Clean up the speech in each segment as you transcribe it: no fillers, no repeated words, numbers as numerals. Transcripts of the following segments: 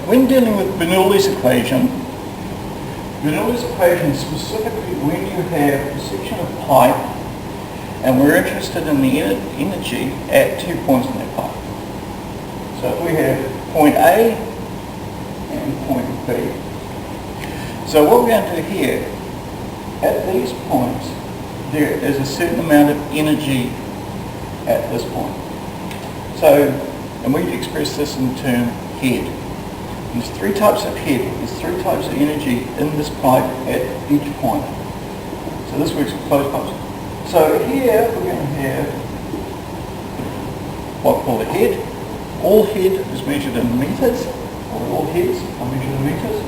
When dealing with Bernoulli's equation specifically when you have a section of pipe and we're interested in the energy at 2 points in that pipe. So if we have point A and point B. So what we're going to do here, at these points, there is a certain amount of energy at this point. So, and we express this in term head. There's three types of head. There's three types of energy in this pipe at each point. So this works with closed pipes. So here we're going to have what we call the head. All head is measured in meters, or all heads are measured in meters.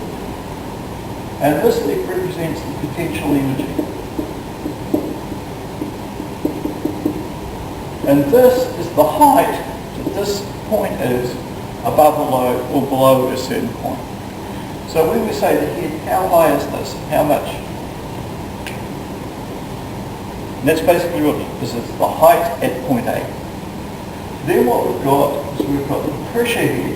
And this represents the potential energy. And this is the height that this point is above or below a certain point. So when we say the head, how high is this? How much? And that's basically what this is, the height at point A. Then what we've got is we've got the pressure head.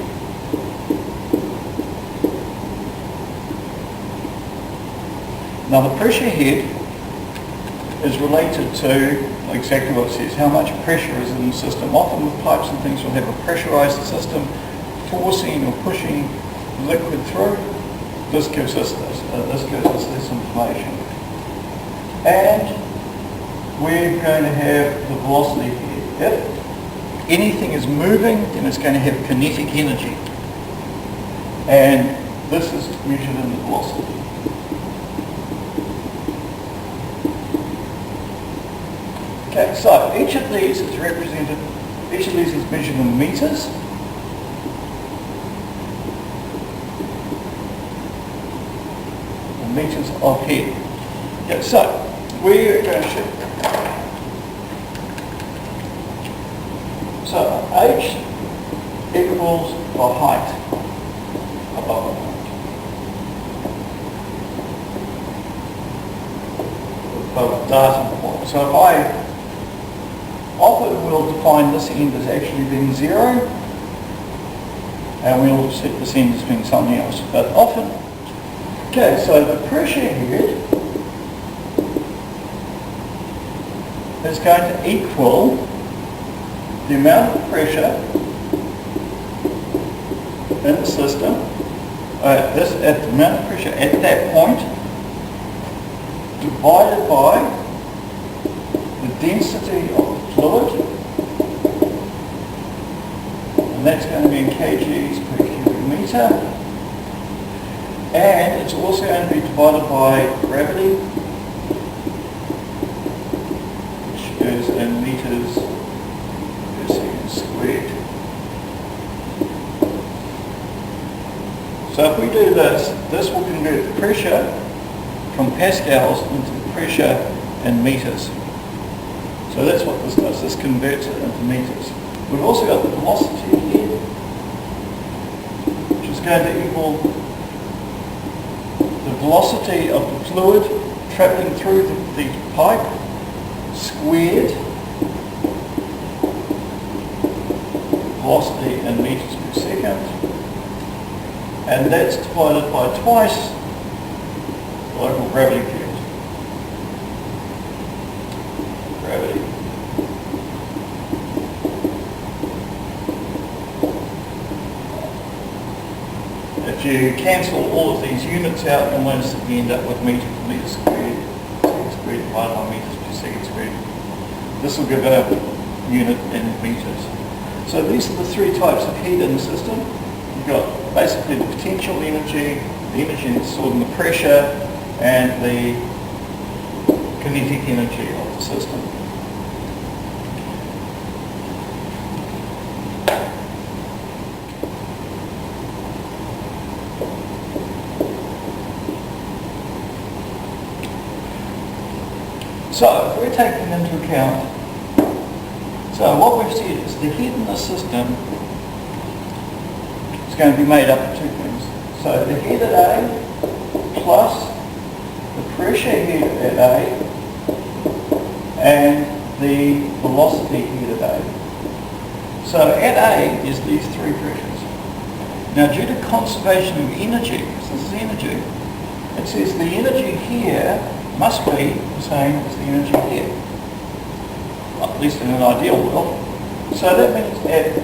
Now the pressure head is related to exactly what it says, how much pressure is in the system. Often with pipes and things we'll have a pressurized system, forcing or pushing liquid through. This gives us this information. And we're going to have the velocity here. If anything is moving, then it's going to have kinetic energy. And this is measured in the velocity. Okay, so each of these is represented, each of these is measured in meters. Meters of head. Okay, so we're going to shoot. So H equals the height above the point. Above the data point. So if I often we'll define this end as actually being 0, and we'll set this end as being something else. But often, okay, so the pressure head is going to equal the amount of pressure in the system, the amount of pressure at that point, divided by the density of the fluid, and that's going to be in kgs per cubic meter, and it's also going to be divided by gravity, which is in meters per second squared. So if we do this, this will convert the pressure from pascals into the pressure in meters. So that's what this does. This converts it into meters. We've also got the velocity here, which is going to equal the velocity of the fluid travelling through the pipe squared velocity in meters per second, and that's divided by twice the local gravity field. Gravity. If you cancel all of these units out, you'll notice that you end up with meters squared, second squared divided by meters per second squared. This will give a unit in meters. So these are the three types of heat in the system. You've got basically the potential energy, the energy that's stored in the pressure, and the kinetic energy of the system. So if we're taking into account, so what we've said is the head in the system is going to be made up of two things. So the head at A plus the pressure head at A and the velocity head at A. So at A is these three pressures. Now due to conservation of energy, because this is energy, it says the energy here must be the same as the energy here, at least in an ideal world. So that means at B,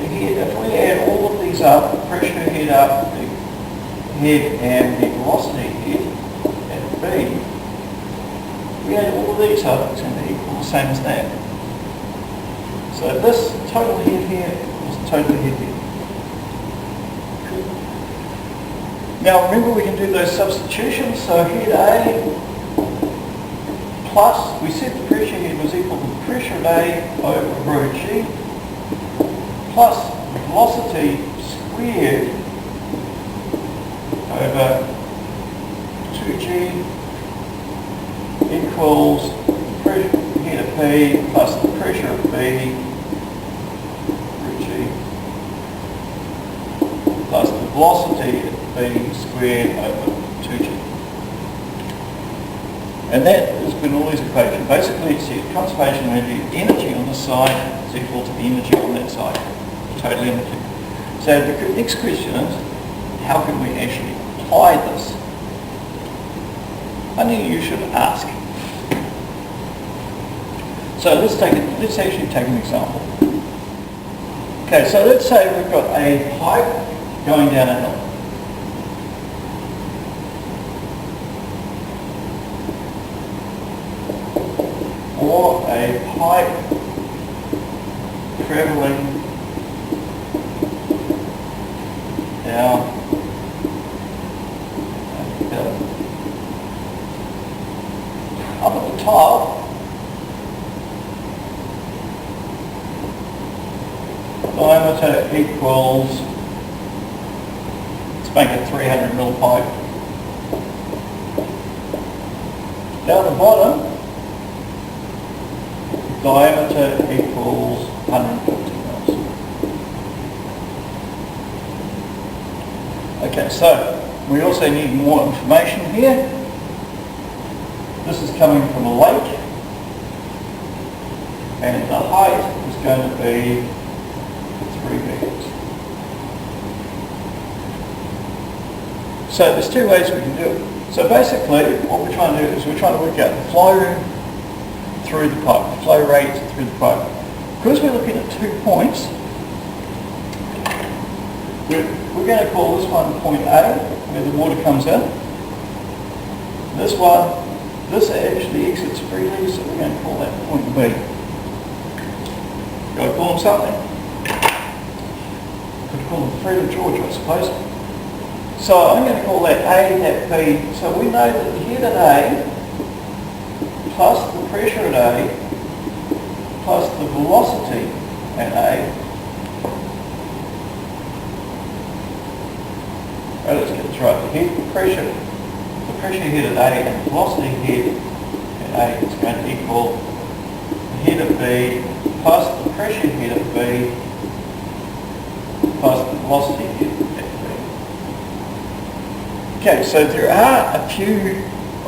here, if we add all of these up, the pressure head up, the head and the velocity head at B, we add all of these up, it's going to equal the same as that. So this total head here is total head here. Now remember we can do those substitutions, so head A plus, we said the pressure head was equal to the pressure at A over rho G plus velocity squared over 2G equals the pressure head at P plus the pressure at B rho G plus the velocity at B squared over 2G. And that is Bernoulli's equation. Basically it's the conservation of energy on this side is equal to the energy on that side. Total energy. So the next question is, how can we actually apply this? I knew you should ask. So let's actually take an example. Okay, so let's say we've got a pipe going down a hill. Or a pipe travelling down a hill. Up at the top, diameter equals, let's make it 300 mil pipe. Down the bottom, diameter equals 150 mils. Okay, so we also need more information here. This is coming from a lake, and the height is going to be 3 meters. So there's two ways we can do it. So basically, what we're trying to do is we're trying to work out the flow through the pipe, the flow rate through the pipe. Because we're looking at 2 points, we're going to call this one point A, where the water comes in. This actually exits freely, so we're going to call that point B. Got to call them something? Could call them Fred or George, I suppose. So I'm going to call that A, that B. So we know that the head at A plus the pressure at A plus the velocity at A. Right, let's get this right. The pressure head at A and the velocity head at A is going to equal the head at B plus the pressure head at B plus the velocity head at B. Okay, so there are a few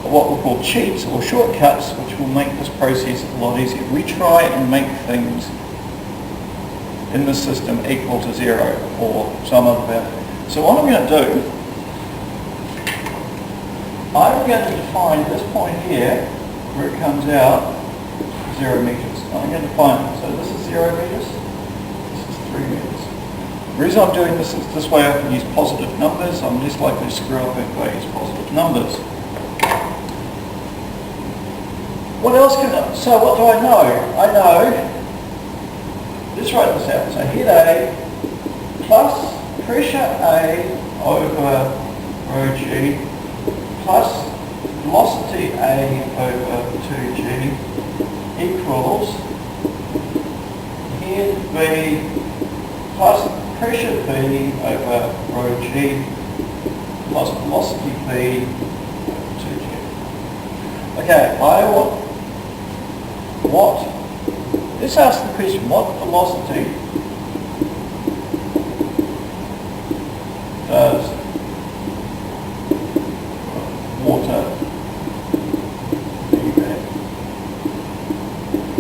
what we call cheats or shortcuts which will make this process a lot easier. We try and make things in the system equal to 0 or some other value. So what I'm going to do, I'm going to define this point here where it comes out 0 meters. I'm going to define it. So this is 0 meters, this is 3 meters. The reason I'm doing this is this way I can use positive numbers. I'm less likely to screw up if I use positive numbers. What else so what do I know? I know, let's write this out. So head A plus pressure A over rho G plus velocity A over 2G equals head B plus pressure B over rho G plus velocity B over 2G. Okay, let's ask the question, what velocity does water do that?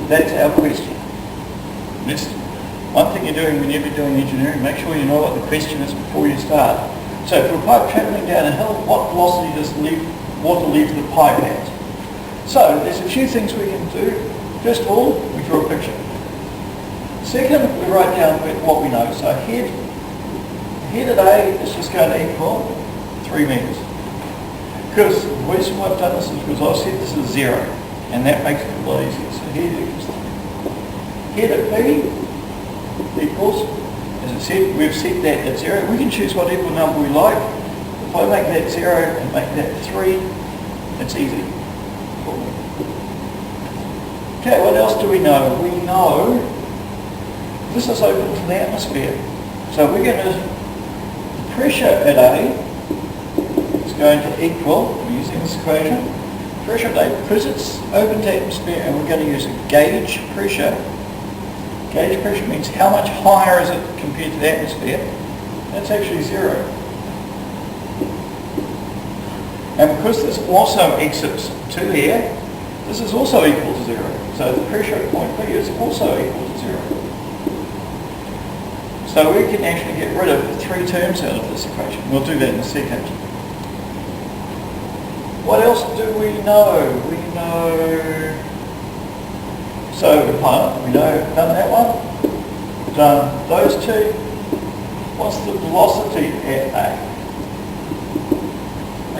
That's our question. One thing you doing whenever you're doing engineering, make sure you know what the question is before you start. So for a pipe travelling down a hill, what velocity does water leave the pipe at? So there's a few things we can do. First of all, we draw a picture. Second, we write down what we know. So head at A is just going to equal 3 metres. Because the reason why I've done this is because I've said this is 0, and that makes it a lot easier. So head equals 3. Head at B equals, as I said, we've set that at 0. We can choose whatever number we like. If I make that 0 and make that 3, it's easy. Okay, what else do we know? We know this is open to the atmosphere. So we're going to, the pressure at A is going to equal, we're using this equation, pressure at A, because it's open to atmosphere, and we're going to use a gauge pressure. Gauge pressure means how much higher is it compared to the atmosphere. That's actually 0. And because this also exits to air, this is also equal to 0. So the pressure at point B is also equal to 0. So we can actually get rid of 3 terms out of this equation. We'll do that in a second. What else do we know? We know... So the pilot, we know, done that one. Done those two. What's the velocity at A?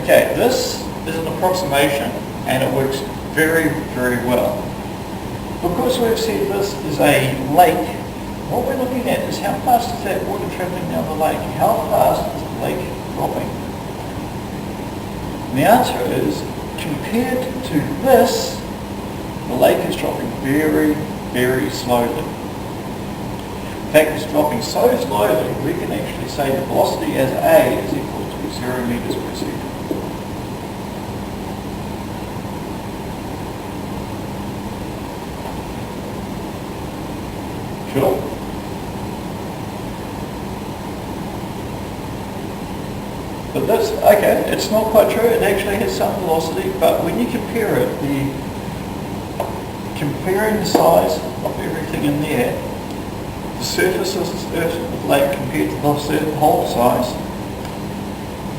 Okay, this is an approximation, and it works very, very well. Because we've said this is a lake, what we're looking at is how fast is that water travelling down the lake? How fast is the lake dropping? And the answer is, compared to this, the lake is dropping very, very slowly. In fact, it's dropping so slowly, we can actually say the velocity as A is equal to 0 metres per second. Sure. But that's, okay, it's not quite true. It actually has some velocity, but when you compare it, comparing the size of everything in there, the surface of the lake compared to the whole size,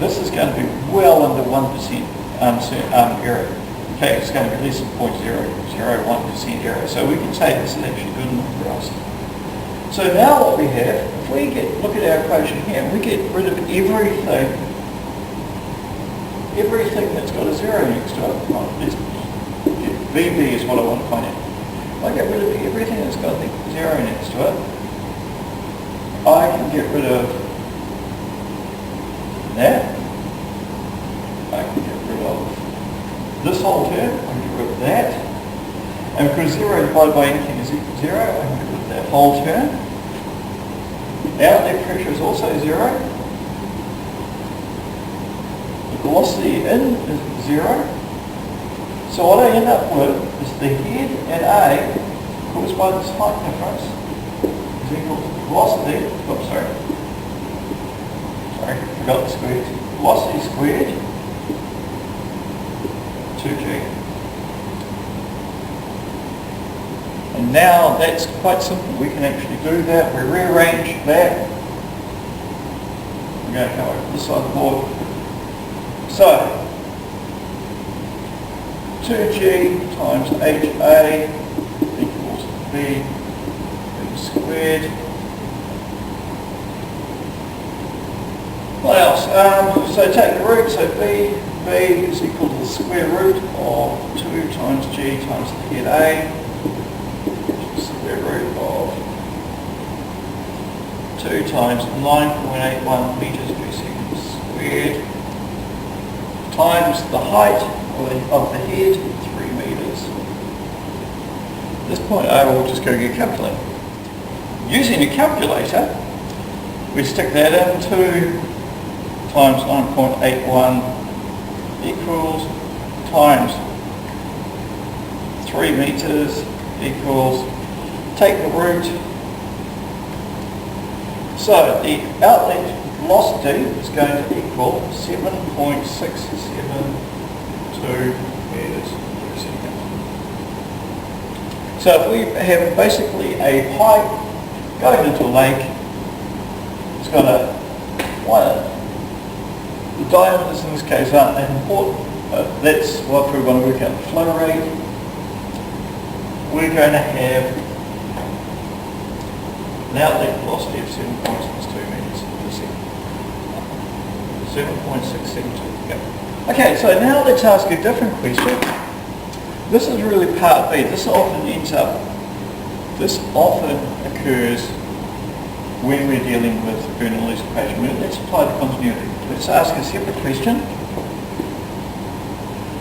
this is going to be well under 1% error. In fact, it's going to be less than 0.001% error. So we can say this is actually good enough for us. So now what we have, if we look at our equation here, we get rid of everything that's got a 0 next to it. VB is what I want to find out. If I get rid of everything that's got a 0 next to it, I can get rid of that. I can get rid of this whole term. I can get rid of that. And because 0 divided by anything is equal to 0, I can get rid of that whole term. Outlet pressure is also 0. The velocity in is 0. So what I end up with is the head at A, caused by this height difference, is equal to the velocity, oops, sorry, forgot the squares. Velocity squared, 2G. And now that's quite simple. We can actually do that. We rearrange that. We're going to come over to this side of the board. So, 2G times HA equals B squared. What else? So take the root. So B is equal to the square root of 2 times G times the head A. Square root of 2 times 9.81 metres per second squared times the height of the head, 3 metres. At this point I will just go get a calculator. Using a calculator, we stick that in, 2 times 9.81 equals times 3 metres equals, take the root. So the outlet velocity is going to equal 7.672 metres per second. So if we have basically a pipe going into a lake. It's got the diameters in this case aren't that important. That's what we want to work out the flow rate. We're going to have an outlet velocity of 7.62 meters per second. 7.672. Yep. Okay, so now let's ask a different question. This is really part B. This often occurs when we're dealing with Bernoulli's equation. Let's apply the continuity. Let's ask a separate question.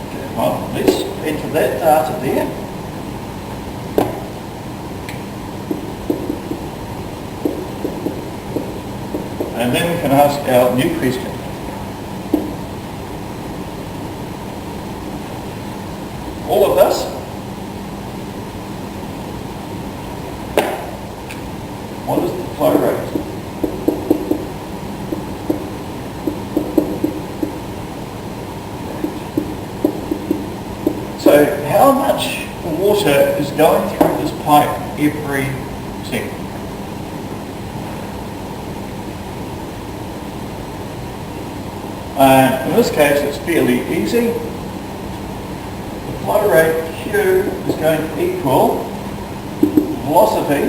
Okay, well, let's enter that data there. And then we can ask our new question. All of this. What is the flow rate? So how much water is going through this pipe every second? In this case, it's fairly easy. The flow rate Q is going to equal velocity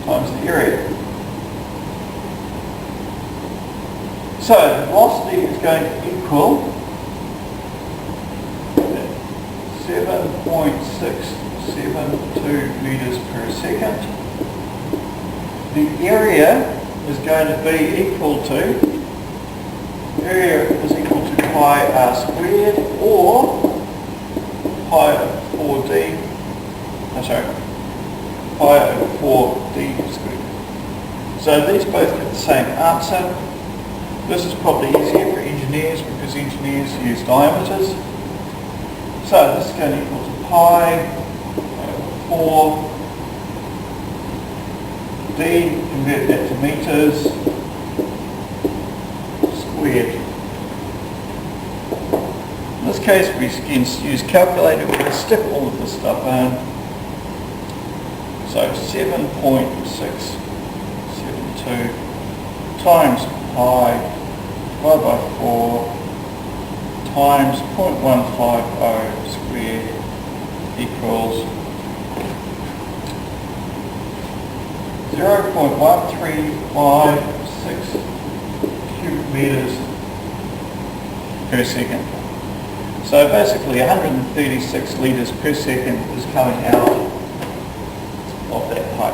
times the area. So the velocity is going to equal 7.672 meters per second. The area is going to be equal to pi r squared or pi over 4d, pi over 4d squared. So these both get the same answer. This is probably easier for engineers because engineers use diameters. So this is going to equal to pi over 4d, convert that to meters, squared. In this case we can use calculator, we're going to stick all of this stuff in. So 7.672 times pi divided by 4 times 0.150 squared equals 0.1356 cubic meters per second. So basically 136 litres per second is coming out of that pipe.